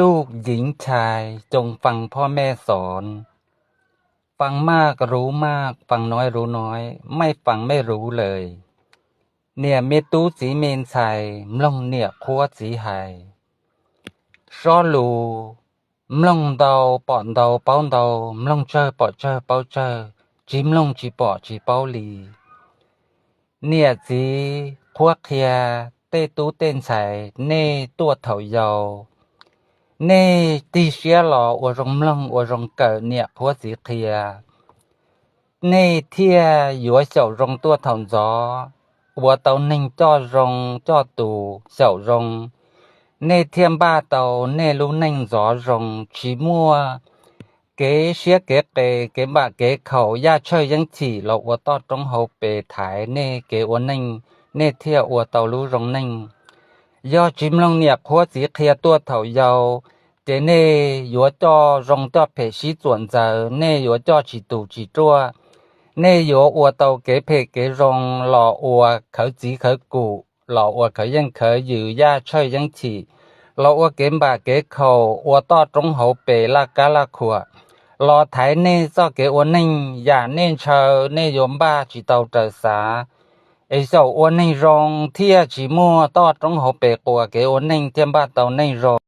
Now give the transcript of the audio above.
ลูกหญิงชายจงฟังพ่อแม่สอน ฟังมากรู้มาก ฟังน้อยรู้น้อย ไม่ฟังไม่รู้เลย เนี่ยเมตูสีเมนชัยมลงเนี่ยคัวสีหายซ้อลูมลงเดาปอนเดาเป้าเดามลงเจอปอเจอเป้าเจอจิมลงจีปอจีเป้าลีเนี่ยจีคัวเคียเต้ตูเต้นใส่เน่ตัวเถายาวเน่ตีเสียหล่ออวรงมลงอวรงเกิดเนี่ยคัวสีเคียเน่เทียอยู่เสารงตัวเถาจ้อวัวเตาหนึ่งจ้อรงจ้อตูเสารงเน่เทียมบ้าเตาเน่รู้หนึ่งจ้อรงชีมัวเก๋เสียเก๋เก๋เก๋บะเก๋เขาย่าเชยยังฉี่เราวัวต้อตรงเขาเปถ่ายเน่เก๋วัวหนึ่งเน่เทียวัวเตารู้รงหนึ่งย่อจิมลงเนี่ยคัวสีเคียตัวเถายาวเจเน่ยัวจ้อรงจ้อเพชีส่วนเจอเน่ยัวจ้อฉีตูฉีจัวเน่ยัวอัวเตาเก๋เพเก๋รงหล่ออัวเขาจีเขากูหล่ออัวเขายังเขาอยู่ย่าเชยยังฉีเราอัวเก๋บะเก๋เขาอัวต้อตรงเขาเปลากาลาขัวรอถ่ายเน่ซ้อเก๋อัวนิ่งอย่าเน่เชอเน่ยมบ้าจีเตาเจอสาไอ้เจ้าอัวนิ่งรองเที่ยจีมัวต้อตรงเขาเปกัวเก๋อัวนิ่งเทียมบ้าเตานิ่งรอง